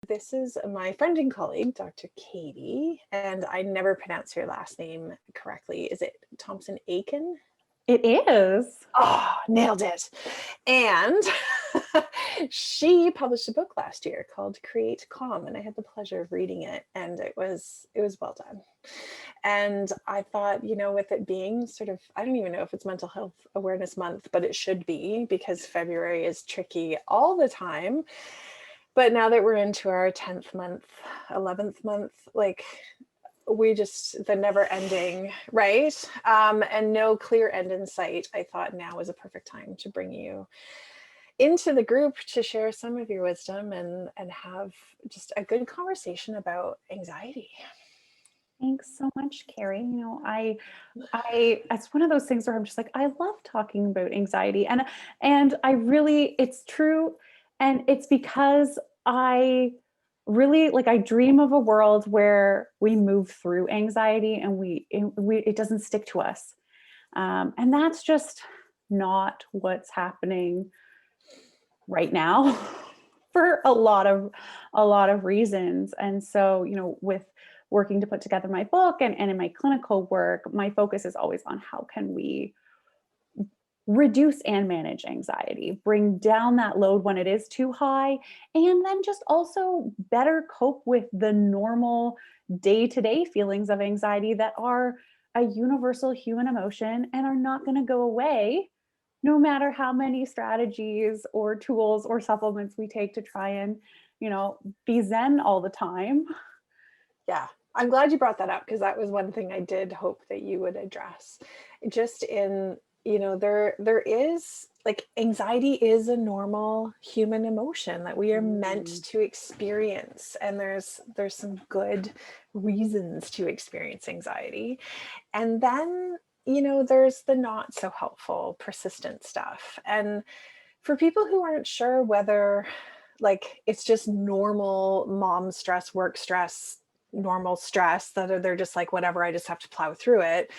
This is my friend and colleague, Dr. Katie, and I never pronounce your last name correctly. Is it Thomson Aitken? It is. Oh, nailed it. And she published a book last year called Create Calm, and I had the pleasure of reading it, and it was well done. And I thought, with it being sort of, I don't even know if it's Mental Health Awareness Month, but it should be because February is tricky all the time. But now that we're into our 10th month, 11th month, like we just, the never ending, right? And no clear end in sight. I thought now was a perfect time to bring you into the group to share some of your wisdom and have just a good conversation about anxiety. Thanks so much, Carrie. It's one of those things where I'm just like, I love talking about anxiety, and I really, it's true, and it's because I really like, I dream of a world where we move through anxiety and it doesn't stick to us, and that's just not what's happening right now for a lot of reasons. And so, with working to put together my book and in my clinical work, my focus is always on how can we reduce and manage anxiety, bring down that load when it is too high, and then just also better cope with the normal day-to-day feelings of anxiety that are a universal human emotion and are not going to go away no matter how many strategies or tools or supplements we take to try and, be zen all the time. Yeah, I'm glad you brought that up because that was one thing I did hope that you would address. Just in, there is like anxiety is a normal human emotion that we are meant to experience, and there's some good reasons to experience anxiety. And then, there's the not so helpful persistent stuff. And for people who aren't sure whether like it's just normal mom stress, work stress, normal stress, that they're just like, whatever, I just have to plow through it.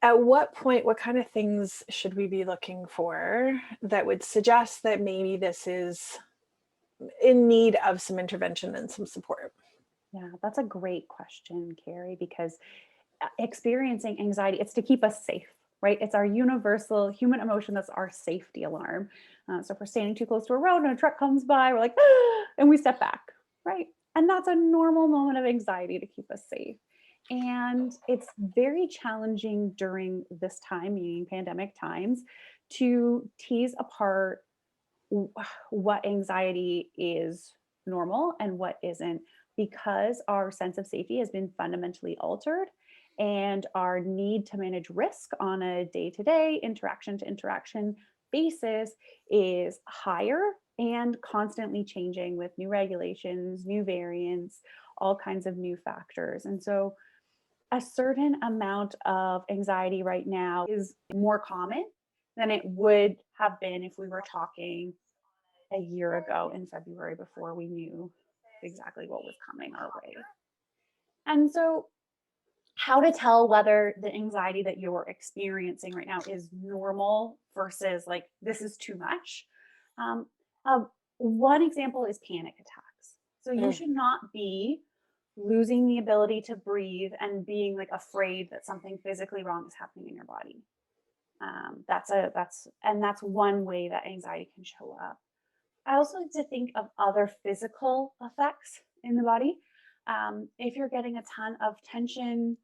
At what point, what kind of things should we be looking for that would suggest that maybe this is in need of some intervention and some support? Yeah, that's a great question, Carrie, because experiencing anxiety, it's to keep us safe, right? It's our universal human emotion that's our safety alarm. So if we're standing too close to a road and a truck comes by, we're like, ah, and we step back, right? And that's a normal moment of anxiety to keep us safe. And it's very challenging during this time, meaning pandemic times, to tease apart what anxiety is normal and what isn't, because our sense of safety has been fundamentally altered and our need to manage risk on a day-to-day, interaction to interaction basis is higher and constantly changing with new regulations, new variants, all kinds of new factors. And so a certain amount of anxiety right now is more common than it would have been if we were talking a year ago in February before we knew exactly what was coming our way. And so, how to tell whether the anxiety that you're experiencing right now is normal versus like this is too much. Um, uh, One example is panic attacks. So, you Mm. should not be losing the ability to breathe and being like afraid that something physically wrong is happening in your body. That's one way that anxiety can show up. I also like to think of other physical effects in the body. If you're getting a ton of tension,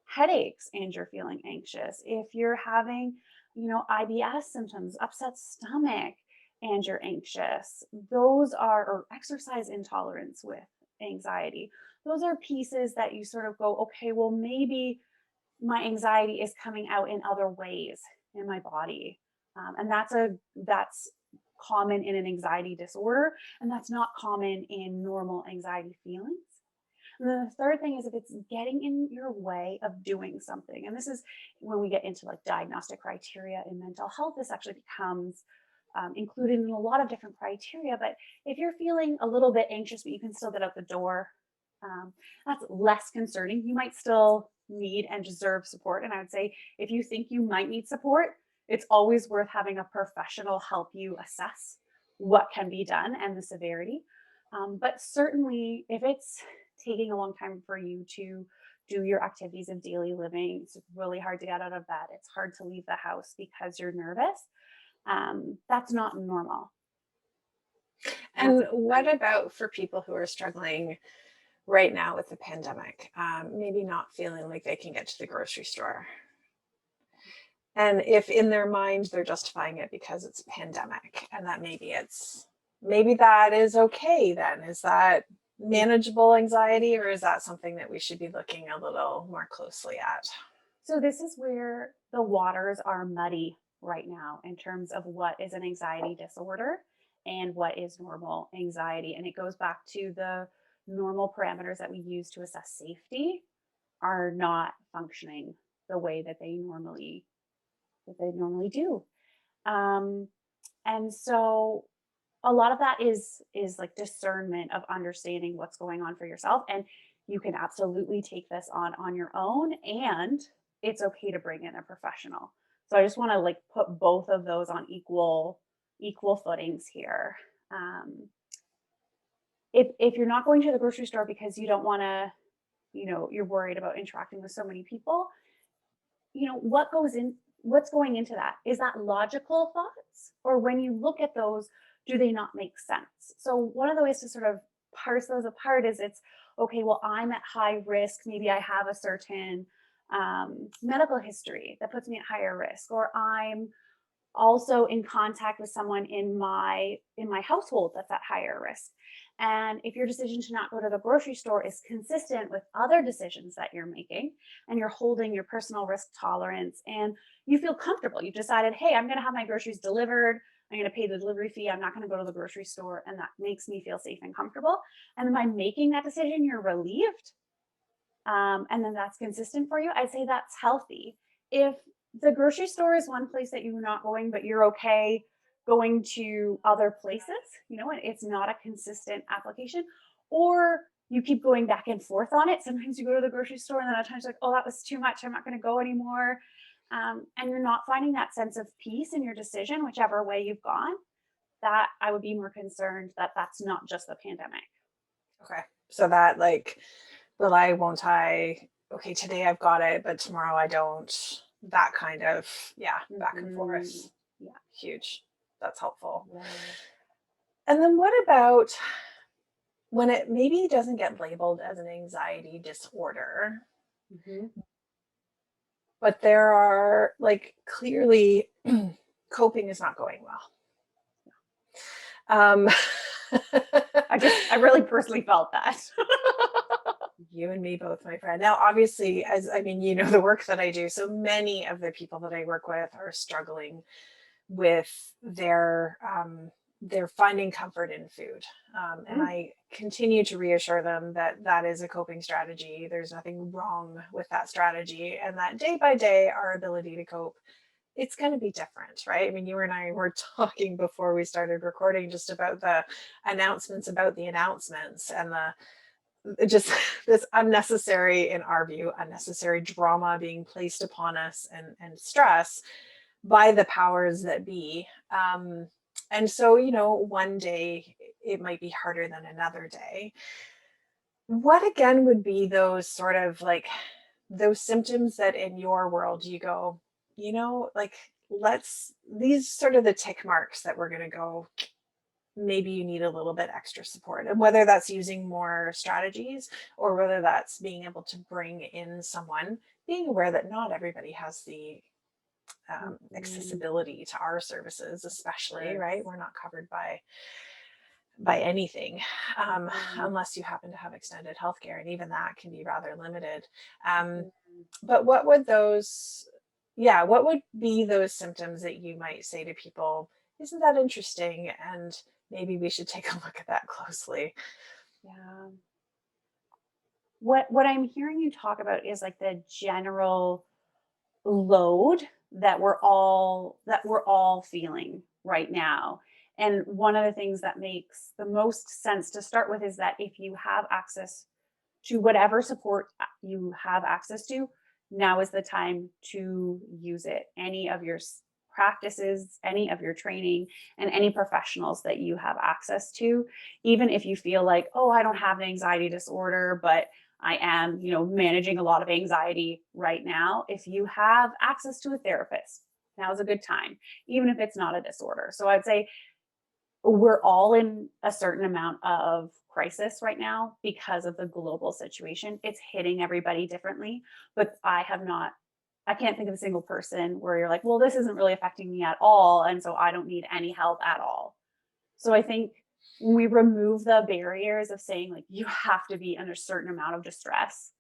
headaches, and you're feeling anxious, if you're having, IBS symptoms, upset stomach, and you're anxious, those are, or exercise intolerance with anxiety, those are pieces that you sort of go, okay, well, maybe my anxiety is coming out in other ways in my body. And that's common in an anxiety disorder, and that's not common in normal anxiety feelings. And then the third thing is if it's getting in your way of doing something. And this is when we get into like diagnostic criteria in mental health, this actually becomes included in a lot of different criteria. But if you're feeling a little bit anxious, but you can still get out the door, um, that's less concerning. You might still need and deserve support. And I would say if you think you might need support, it's always worth having a professional help you assess what can be done and the severity. But certainly, if it's taking a long time for you to do your activities of daily living, it's really hard to get out of bed, it's hard to leave the house because you're nervous, that's not normal. And that's And a good what sign. about for people who are struggling right now with the pandemic, maybe not feeling like they can get to the grocery store? And if in their mind they're justifying it because it's a pandemic and that maybe that is okay then. Is that manageable anxiety or is that something that we should be looking a little more closely at? So this is where the waters are muddy right now in terms of what is an anxiety disorder and what is normal anxiety. And it goes back to the normal parameters that we use to assess safety are not functioning the way that they normally do. Um, and so a lot of that is like discernment of understanding what's going on for yourself, and you can absolutely take this on your own, and it's okay to bring in a professional. So I just want to like put both of those on equal footings here. um, if you're not going to the grocery store because you don't want to, you're worried about interacting with so many people, what's going into that? Is that logical thoughts? Or when you look at those, do they not make sense? So one of the ways to sort of parse those apart is it's okay, well, I'm at high risk. Maybe I have a certain medical history that puts me at higher risk, or I'm also in contact with someone in my household that's at higher risk. And if your decision to not go to the grocery store is consistent with other decisions that you're making, and you're holding your personal risk tolerance, and you feel comfortable, you've decided, hey, I'm going to have my groceries delivered, I'm going to pay the delivery fee, I'm not going to go to the grocery store, and that makes me feel safe and comfortable, and then by making that decision you're relieved, and then that's consistent for you, I say that's healthy. If the grocery store is one place that you're not going, but you're okay going to other places, and it's not a consistent application, or you keep going back and forth on it. Sometimes you go to the grocery store and then at times you're like, oh, that was too much, I'm not going to go anymore. And you're not finding that sense of peace in your decision, whichever way you've gone, that I would be more concerned that that's not just the pandemic. Okay. So that like, will I, won't I? Okay, today I've got it, but tomorrow I don't. That kind of, yeah, back and Mhm. forth. Yeah. Huge. That's helpful. Yeah. And then what about when it maybe doesn't get labeled as an anxiety disorder, Mhm. but there are like clearly coping is not going well. Um, I really personally felt that. you and me both, my friend. Now, obviously, as I mean, the work that I do, so many of the people that I work with are struggling with their finding comfort in food. And Mhm. I continue to reassure them that that is a coping strategy. There's nothing wrong with that strategy, and that day by day, our ability to cope, it's going to be different, right? I mean, you and I were talking before we started recording just about the announcements about the announcements and the just this unnecessary, in our view, unnecessary drama being placed upon us and stress by the powers that be. And so, one day it might be harder than another day. What again would be those sort of like those symptoms that in your world you go, like these sort of the tick marks that we're going to go, maybe you need a little bit extra support. And whether that's using more strategies or whether that's being able to bring in someone, being aware that not everybody has the Mhm. accessibility to our services, especially, right? Course. We're not covered by anything, um, Mhm. unless you happen to have extended healthcare, and even that can be rather limited. Um, Mhm. but what would those, yeah, what would be those symptoms that you might say to people? Isn't that interesting? And maybe we should take a look at that closely. Yeah. What I'm hearing you talk about is like the general load that we're all feeling right now. And one of the things that makes the most sense to start with is that if you have access to whatever support you have access to, now is the time to use it. Any of your practices, any of your training, and any professionals that you have access to, even if you feel like, oh, I don't have an anxiety disorder, but I am, managing a lot of anxiety right now. If you have access to a therapist, now's a good time, even if it's not a disorder. So I'd say we're all in a certain amount of crisis right now because of the global situation. It's hitting everybody differently, but I can't think of a single person where you're like, well, this isn't really affecting me at all. And so I don't need any help at all. So I think when we remove the barriers of saying, like, you have to be under a certain amount of distress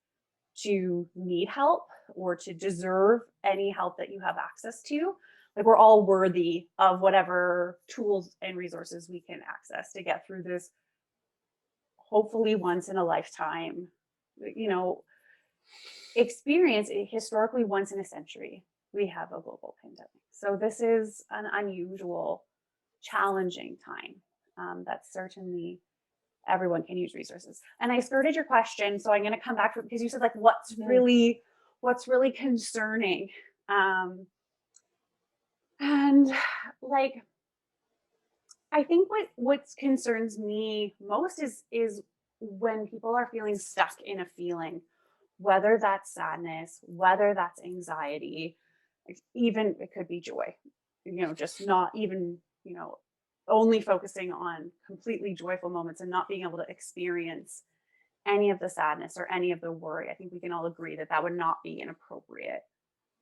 to need help or to deserve any help that you have access to, like, we're all worthy of whatever tools and resources we can access to get through this, hopefully once in a lifetime, you know, experience. Historically, once in a century, we have a global pandemic. So this is an unusual, challenging time. That's certainly everyone can use resources. And I skirted your question, so I'm going to come back to it because you said, like, Mhm. what's really concerning, um, and like, I think what concerns me most is when people are feeling stuck in a feeling, whether that's sadness, whether that's anxiety, like, even it could be joy, just not even, only focusing on completely joyful moments and not being able to experience any of the sadness or any of the worry. I think we can all agree that that would not be an appropriate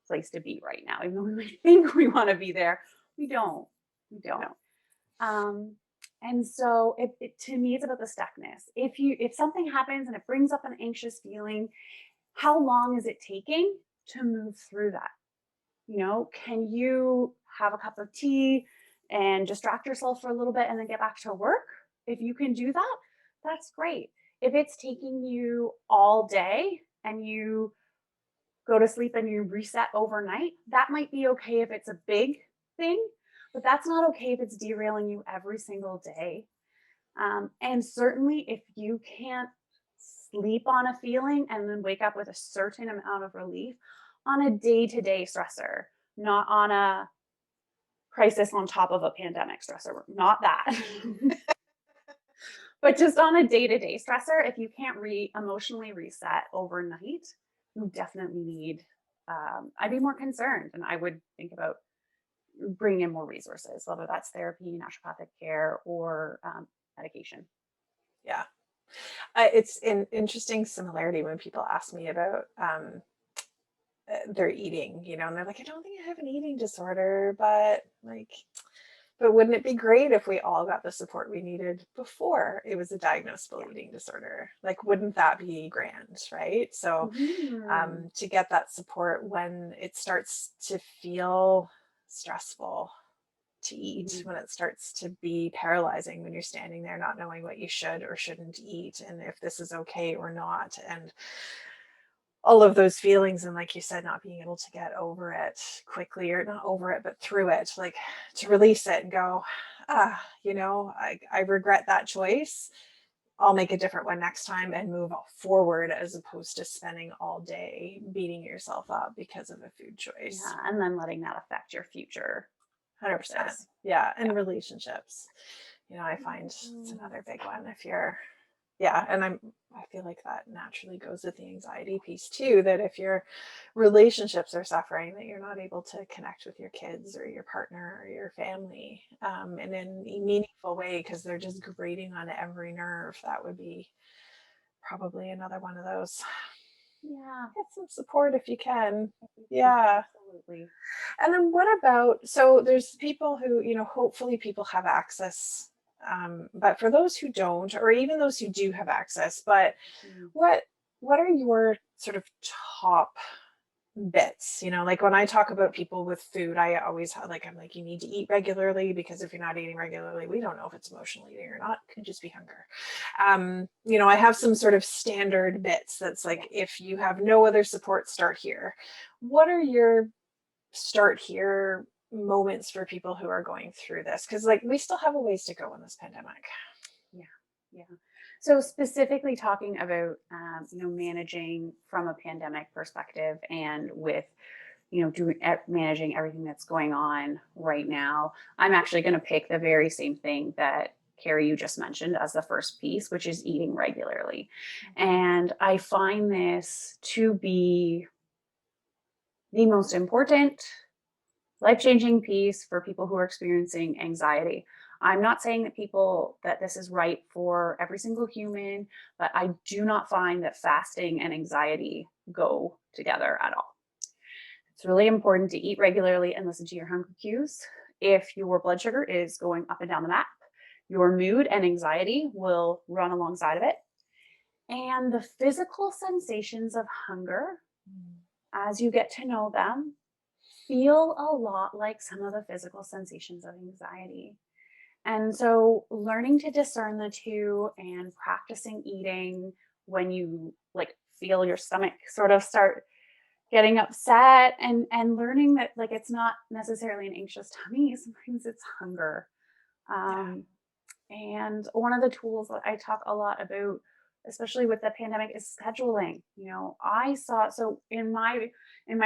place to be right now. Even though we might think we want to be there, we don't. We No. don't. Um, and so to me, it's about the stuckness. If something happens and it brings up an anxious feeling, how long is it taking to move through that? Can you have a cup of tea and distract yourself for a little bit and then get back to work? If you can do that, that's great. If it's taking you all day and you go to sleep and you reset overnight, that might be okay if it's a big thing, but that's not okay if it's derailing you every single day. And certainly, if you can't sleep on a feeling and then wake up with a certain amount of relief on a day to day stressor, not on a crisis on top of a pandemic stressor, not that, but just on a day to day stressor, if you can't emotionally reset overnight, you definitely need. I'd be more concerned, and I would think about bringing in more resources, whether that's therapy, naturopathic care, or medication. Yeah. It's an interesting similarity when people ask me about their eating, and they're like, I don't think I have an eating disorder, but like, but wouldn't it be great if we all got the support we needed before it was a diagnosable Yeah. eating disorder? Like, wouldn't that be grand, right? So, Mhm. to get that support when it starts to feel stressful to eat, Mhm. when it starts to be paralyzing, when you're standing there not knowing what you should or shouldn't eat, and if this is okay or not, and all of those feelings, and like you said, not being able to get over it quickly, or not over it but through it, like to release it and go, I regret that choice. I'll make a different one next time and move forward, as opposed to spending all day beating yourself up because of a food choice. Yeah, and then letting that affect your future 100%. choices. Yeah. Yeah. And relationships, I find it's Mm. another big one. If you're, yeah. And I feel like that naturally goes with the anxiety piece too, that if your relationships are suffering, that you're not able to connect with your kids or your partner or your family in a meaningful way because they're just grating on every nerve, that would be probably another one of those. Yeah. Get some support if you can. I think Yeah. absolutely. And then what about, so there's people who, hopefully people have access. But for those who don't, or even those who do have access, but Mm. what what are your sort of top bits? Like when I talk about people with food, I always like, I'm like, you need to eat regularly, because if you're not eating regularly, we don't know if it's emotional eating or not. It could just be hunger. I have some sort of standard bits that's Yeah. like, if you have no other support, start here. What are your start here moments for people who are going through this? Because like we still have a ways to go in this pandemic. Yeah. Yeah. So specifically talking about, managing from a pandemic perspective and with managing everything that's going on right now, I'm actually going to pick the very same thing that Carrie, you just mentioned as the first piece, which is eating regularly. And I find this to be the most important life-changing piece for people who are experiencing anxiety. I'm not saying that this is right for every single human, but I do not find that fasting and anxiety go together at all. It's really important to eat regularly and listen to your hunger cues. If your blood sugar is going up and down the map, your mood and anxiety will run alongside of it. And the physical sensations of hunger, as you get to know them, feel a lot like some of the physical sensations of anxiety. And so learning to discern the two and practicing eating when you like feel your stomach sort of start getting upset, and learning that like it's not necessarily an anxious tummy, sometimes it's hunger. Yeah. Um, and one of the tools that I talk a lot about, especially with the pandemic, is scheduling. I saw so in my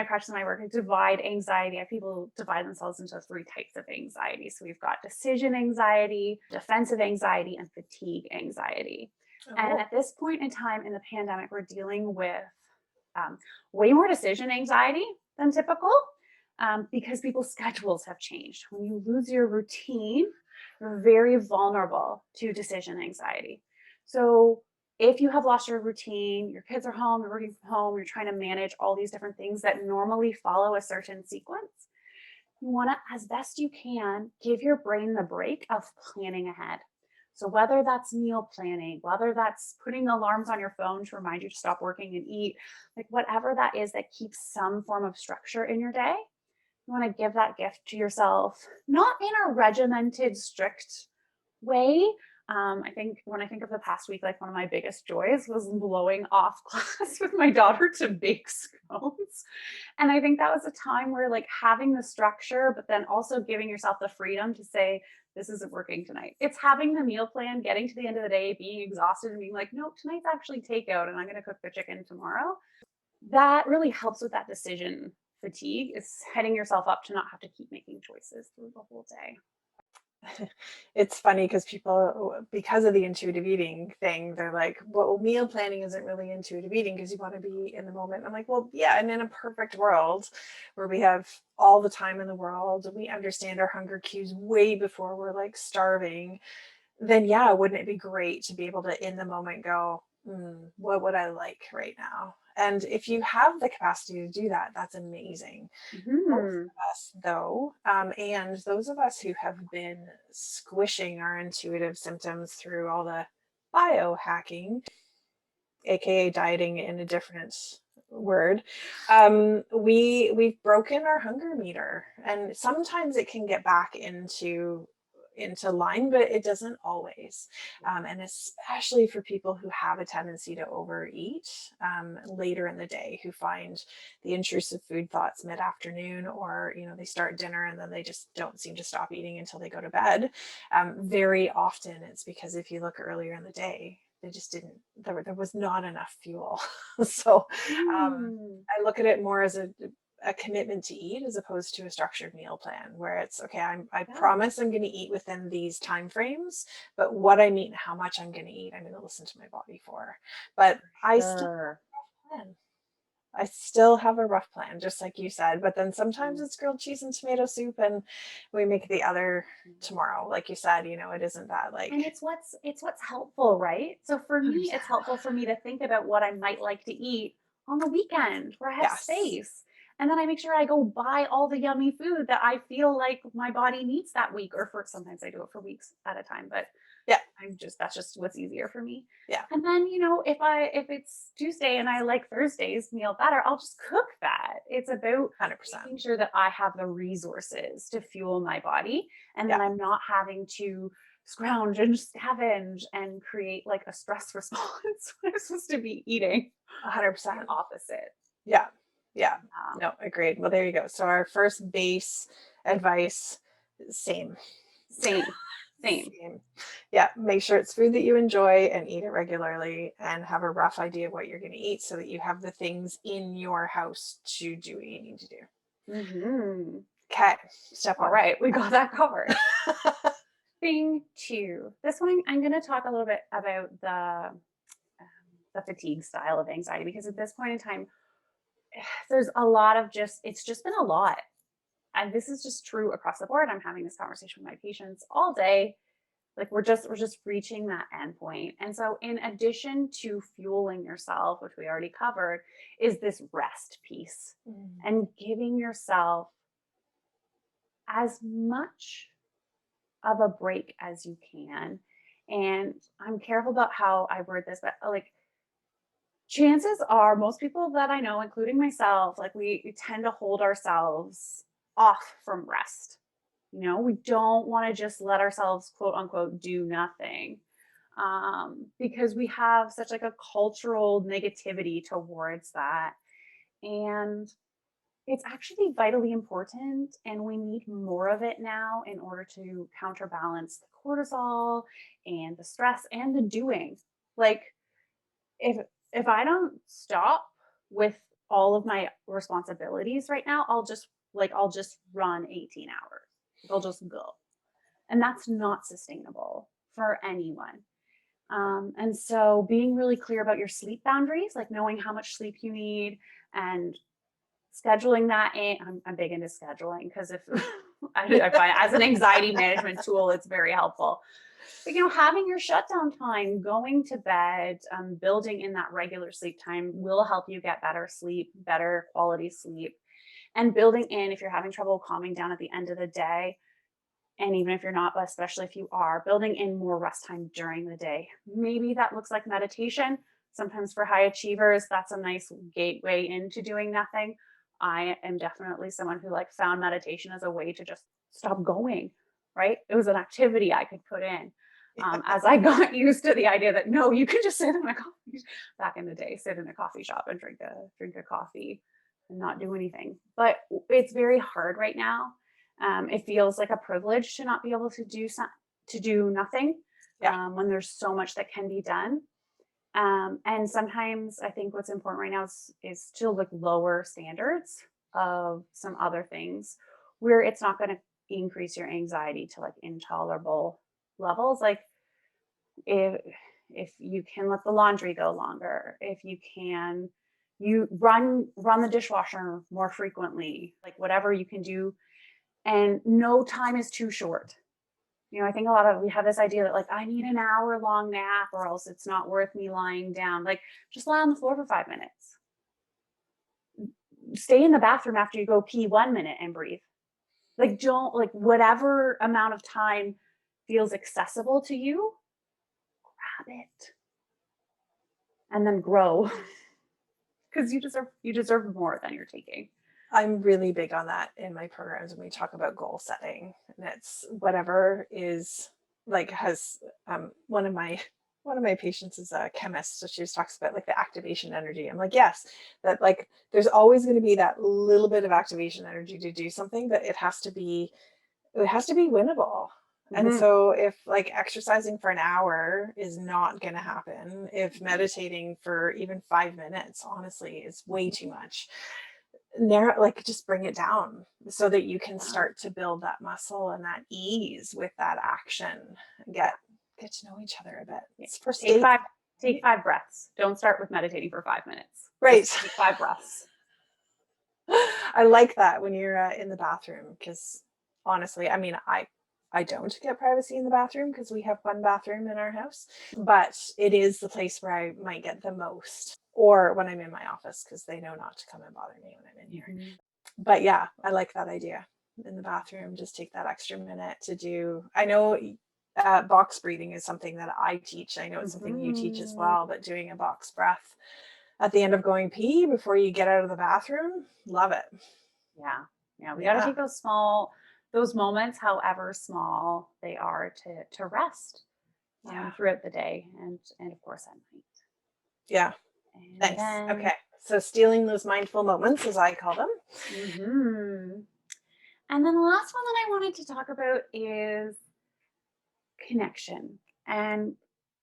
practice and my work, I divide anxiety. People divide themselves into three types of anxiety. So we've got decision anxiety, defensive anxiety, and fatigue anxiety. And Oh, at this point in time in the pandemic, we're dealing with um, way more decision anxiety than typical, because people's schedules have changed. When you lose your routine, you're very vulnerable to decision anxiety. So if you have lost your routine, your kids are home, you're working from home, you're trying to manage all these different things that normally follow a certain sequence, you want to, as best you can, give your brain the break of planning ahead. So whether that's meal planning, whether that's putting alarms on your phone to remind you to stop working and eat, like whatever that is that keeps some form of structure in your day, you want to give that gift to yourself, not in a regimented, strict way. I think when I think of the past week, like one of my biggest joys was blowing off class with my daughter to bake scones. And I think that was a time where like having the structure, but then also giving yourself the freedom to say, this isn't working tonight. It's having the meal plan, getting to the end of the day, being exhausted and being like, no, tonight's actually takeout and I'm going to cook the chicken tomorrow. That really helps with that decision fatigue, is setting yourself up to not have to keep making choices through the whole day. it's funny because people, because of the intuitive eating thing, they're like, well, meal planning isn't really intuitive eating because you want to be in the moment. I'm like, well, yeah. And in a perfect world where we have all the time in the world and we understand our hunger cues way before we're like starving, then yeah, wouldn't it be great to be able to in the moment go, what would I like right now? And if you have the capacity to do that, that's amazing. Most Hmm. of us, though, and those of us who have been squishing our intuitive symptoms through all the biohacking, aka dieting in a different word, we've broken our hunger meter, and sometimes it can get back into line, but it doesn't always. And especially for people who have a tendency to overeat later in the day, who find the intrusive food thoughts mid-afternoon, or they start dinner and then they just don't seem to stop eating until they go to bed. Very often it's because if you look earlier in the day, they just didn't, there was not enough fuel. So Hmm. I look at it more as a commitment to eat as opposed to a structured meal plan where it's okay, I Yeah, promise I'm going to eat within these time frames, but what I eat and how much I'm going to eat, I'm going to listen to my body for. But I still sure. plan. I still have a rough plan, just like you said. But then sometimes Mm. it's grilled cheese and tomato soup, and we make the other tomorrow. Like you said, it isn't that like And it's what's helpful, right? So for me, 100%. it's helpful for me to think about what I might like to eat on the weekend where I have Yes. space. And then I make sure I go buy all the yummy food that I feel like my body needs that week, or for sometimes I do it for weeks at a time, but Yeah. that's just what's easier for me. Yeah. And then, if it's Tuesday and I like Thursday's meal better, I'll just cook that. It's about 100%. making sure that I have the resources to fuel my body, and Yeah. that I'm not having to scrounge and scavenge and create like a stress response when I'm supposed to be eating the 100%. opposite. Yeah. Yeah. Um, No, agreed. Well, there you go. So our first base advice, same. same, same. Same. Yeah. Make sure it's food that you enjoy and eat it regularly, and have a rough idea of what you're going to eat so that you have the things in your house to do what you need to do. Mm-hmm. Okay, step All one. right, we got that covered. Thing two. This one, I'm going to talk a little bit about the fatigue style of anxiety because at this point in time, there's a lot of it's just been a lot. And this is just true across the board. I'm having this conversation with my patients all day. Like we're just reaching that end point. And so in addition to fueling yourself, which we already covered, is this rest piece Mm. and giving yourself as much of a break as you can. And I'm careful about how I word this, but like chances are most people that I know, including myself, like we tend to hold ourselves off from rest. We don't want to just let ourselves quote unquote do nothing because we have such like a cultural negativity towards that. And it's actually vitally important, and we need more of it now in order to counterbalance the cortisol and the stress and the doing. Like if if I don't stop with all of my responsibilities right now, I'll just run 18 hours. I'll just go. And that's not sustainable for anyone. And so being really clear about your sleep boundaries, like knowing how much sleep you need and scheduling that in. I'm big into scheduling because if I find as an anxiety management tool, it's very helpful. But having your shutdown time, going to bed, building in that regular sleep time will help you get better sleep, better quality sleep, and building in if you're having trouble calming down at the end of the day. And even if you're not, but especially if you are, building in more rest time during the day. Maybe that looks like meditation. Sometimes for high achievers, that's a nice gateway into doing nothing. I am definitely someone who found meditation as a way to just stop going, right? It was an activity I could put in. As I got used to the idea that no, you can just sit in a coffee back in the day, sit in a coffee shop and drink a coffee and not do anything. But it's very hard right now. It feels like a privilege to not be able to do nothing Yeah. when there's so much that can be done. And sometimes I think what's important right now is to lower standards of some other things where it's not going to increase your anxiety to intolerable levels. Like if if you can let the laundry go longer, if you can you run the dishwasher more frequently, like whatever you can do, and no time is too short. I think we have this idea that I need an hour long nap or else it's not worth me lying down. Like just lie on the floor for 5 minutes. Stay in the bathroom after you go pee 1 minute and breathe. Like don't whatever amount of time feels accessible to you, grab it and then grow because you deserve more than you're taking. I'm really big on that in my programs when we talk about goal setting. And it's whatever is has one of my patients is a chemist, so she just talks about the activation energy. I'm like, yes, that there's always going to be that little bit of activation energy to do something, but it has to be winnable. And Mhm. so if exercising for an hour is not going to happen, if meditating for even 5 minutes, honestly, is way too much, narrow, just bring it down so that you can Yeah. start to build that muscle and that ease with that action and get to know each other a bit. Yeah. It's for Take state, five take right? 5 breaths. Don't start with meditating for 5 minutes. Right. Just take 5 breaths. I like that when you're in the bathroom because honestly, I mean, I don't get privacy in the bathroom because we have one bathroom in our house, but it is the place where I might get the most, or when I'm in my office because they know not to come and bother me when I'm in here. Mhm. But yeah, I like that idea. In the bathroom, just take that extra minute to do. I know box breathing is something that I teach. I know it's something you teach as Mhm. well, but doing a box breath at the end of going pee before you get out of the bathroom, love it. Yeah. Yeah, we gotta Yeah, take those moments, however small they are, to rest, yeah, throughout the day and of course at night. yeah. And Nice. then Okay, so stealing those mindful moments, as I call them. mhm. And then the last one that I wanted to talk about is connection. And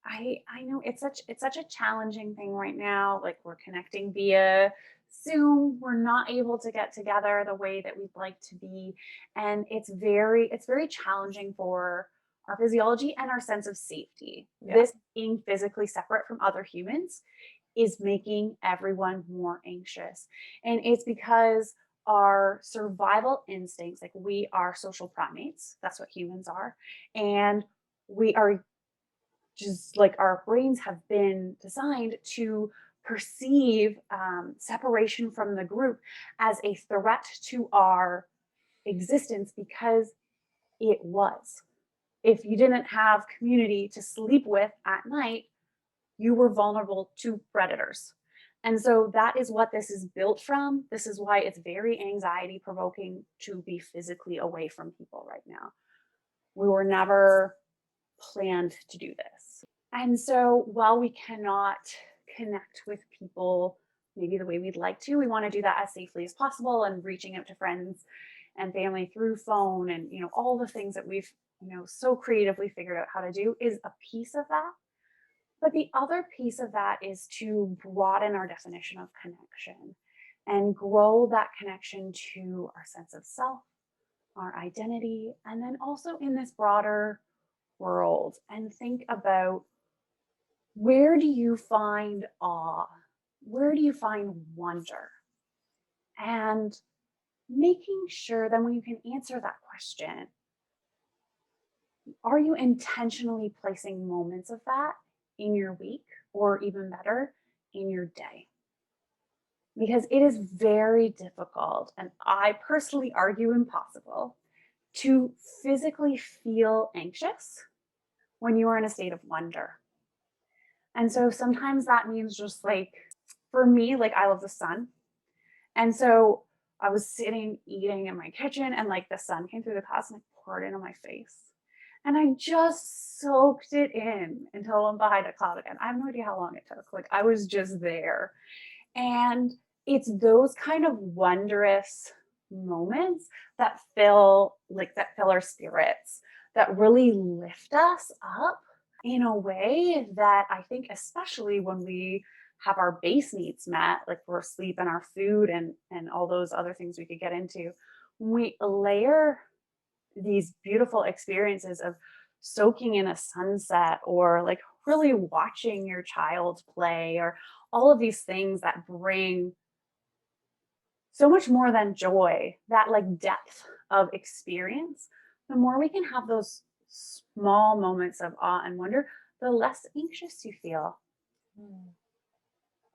I know it's such a challenging thing right now. Like we're connecting via Zoom, we're not able to get together the way that we'd like to be. And it's very challenging for our physiology and our sense of safety. Yeah. This being physically separate from other humans is making everyone more anxious. And it's because our survival instincts, like we are social primates, that's what humans are. And we are just like our brains have been designed to perceive separation from the group as a threat to our existence because it was. If you didn't have community to sleep with at night, you were vulnerable to predators. And so that is what this is built from. This is why it's very anxiety provoking to be physically away from people right now. We were never planned to do this. And so while we cannot connect with people maybe the way we'd like to, we want to do that as safely as possible and reaching out to friends and family through phone and all the things that we've so creatively figured out how to do is a piece of that. But the other piece of that is to broaden our definition of connection and grow that connection to our sense of self, our identity, and then also in this broader world and think about where do you find awe? Where do you find wonder? And making sure that when you can answer that question, are you intentionally placing moments of that in your week or even better, in your day? Because it is very difficult, and I personally argue impossible, to physically feel anxious when you are in a state of wonder. And so sometimes that means just like, for me, like I love the sun. And so I was sitting eating in my kitchen and like the sun came through the clouds and like poured into my face. And I just soaked it in until I'm behind a cloud again. I have no idea how long it took. Like I was just there. And it's those kind of wondrous moments that fill our spirits, that really lift us up in a way that I think, especially when we have our base needs met, like for sleep and our food and all those other things we could get into, when we layer these beautiful experiences of soaking in a sunset or like really watching your child play or all of these things that bring so much more than joy, that like depth of experience, the more we can have those small moments of awe and wonder, the less anxious you feel. Mm.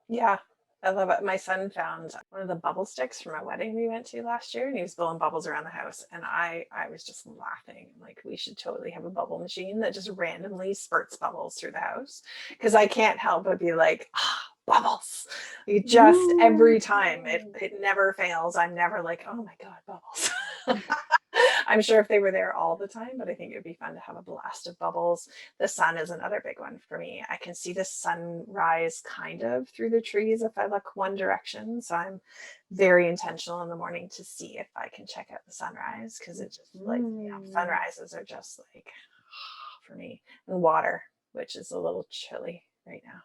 Yeah, I love it. My son found one of the bubble sticks from a wedding we went to last year, and he was blowing bubbles around the house. And I was just laughing. Like, we should totally have a bubble machine that just randomly spurts bubbles through the house. Because I can't help but be like, ah, bubbles. You just every time it never fails. I'm never like, oh my God, bubbles. I'm sure if they were there all the time, but I think it would be fun to have a blast of bubbles. The sun is another big one for me. I can see the sunrise kind of through the trees if I look one direction. So I'm very intentional in the morning to see if I can check out the sunrise because it just like, sunrises are just like for me. And water, which is a little chilly right now.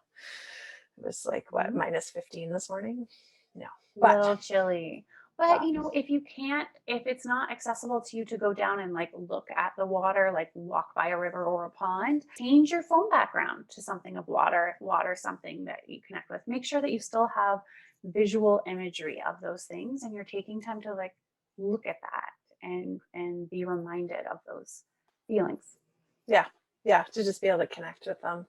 It was like what, -15 this morning? No, Little chilly. But but if it's not accessible to you to go down and like look at the water, like walk by a river or a pond, change your phone background to something of water. If water is something that you connect with, make sure that you still have visual imagery of those things and you're taking time to like look at that and be reminded of those feelings. yeah, yeah, to just be able to connect with them.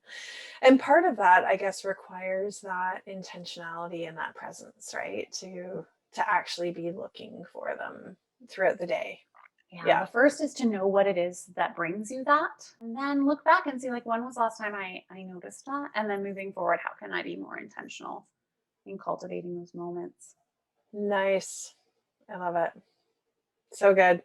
And part of that, I guess, requires that intentionality and that presence, right? To actually be looking for them throughout the day. Yeah, Yeah. the first is to know what it is that brings you that, and then look back and see like when was the last time I noticed that, and then moving forward, how can I be more intentional in cultivating those moments? Nice. I love it. So good.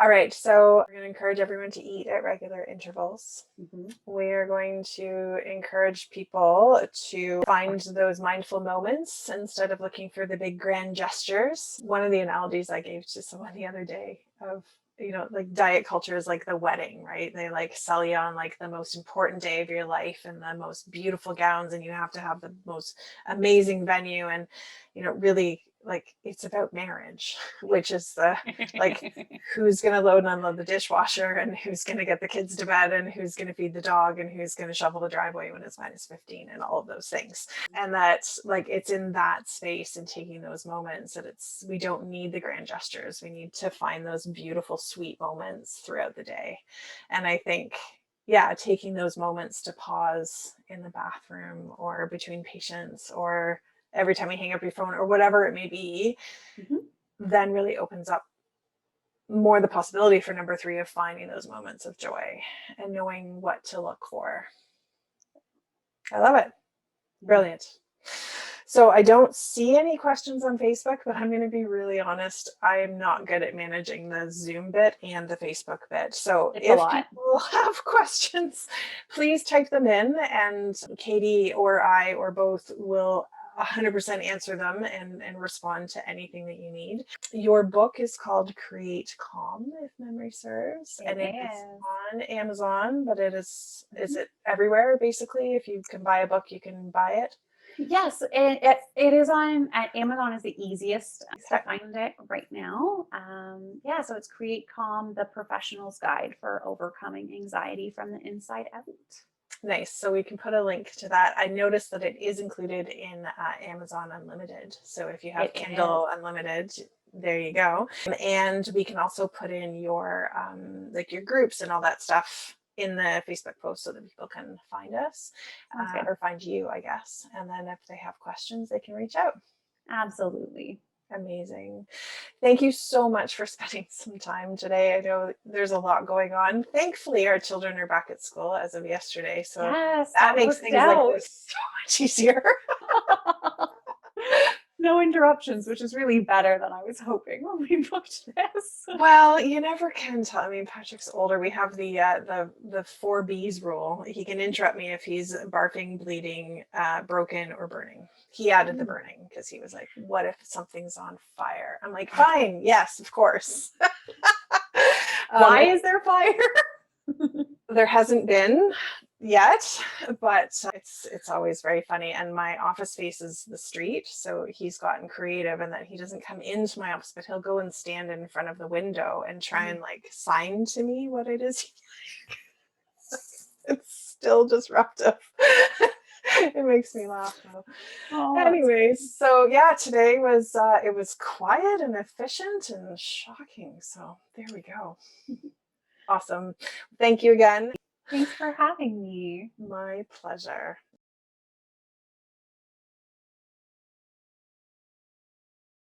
All right. So we're going to encourage everyone to eat at regular intervals. Mhm. We're going to encourage people to find those mindful moments instead of looking for the big grand gestures. One of the analogies I gave to someone the other day of like diet culture is like the wedding, right? They like sell you on like the most important day of your life and the most beautiful gowns, and you have to have the most amazing venue. And, really like it's about marriage, which is the like who's going to load and unload the dishwasher and who's going to get the kids to bed and who's going to feed the dog and who's going to shovel the driveway when it's -15 and all of those things. And that's like, it's in that space and taking those moments that we don't need the grand gestures. We need to find those beautiful, sweet moments throughout the day. And I think, yeah, taking those moments to pause in the bathroom or between patients or every time you hang up your phone or whatever it may be, then really opens up more the possibility for number 3 of finding those moments of joy and knowing what to look for. I love it. Brilliant. So I don't see any questions on Facebook, but I'm going to be really honest. I am not good at managing the Zoom bit and the Facebook bit. So It's a if lot. people have questions, please type them in and Katie or I or both will 100% answer them and respond to anything that you need. Your book is called Create Calm, if memory serves, and it is on Amazon, but is it everywhere? Basically, if you can buy a book, you can buy it. Yes, it is on at Amazon is the easiest to find it right now. Yeah, so it's Create Calm, the professional's guide for overcoming anxiety from the inside out. Nice. So we can put a link to that. I noticed that it is included in Amazon Unlimited. So if you have Kindle Unlimited, there you go. And we can also put in your like your groups and all that stuff in the Facebook post so that people can find us or find you, I guess. And then if they have questions, they can reach out. Absolutely. Amazing. Thank you so much for spending some time today. I know there's a lot going on. Thankfully, our children are back at school as of yesterday. So that makes things like this so much easier. No interruptions, which is really better than I was hoping when we booked this. Well, you never can tell. I mean, Patrick's older. We have the 4 B's rule. He can interrupt me if he's barking, bleeding, broken, or burning. He added the burning because he was like, what if something's on fire? I'm like, fine. Yes, of course. Why is there fire? There hasn't been yet, but it's always very funny. And my office faces the street, so he's gotten creative and that he doesn't come into my office, but he'll go and stand in front of the window and try and like sign to me what it is. It's still disruptive. It makes me laugh though. Anyways, so yeah, today was it was quiet and efficient and shocking. So there we go. Awesome. Thank you again. Thanks for having me. My pleasure.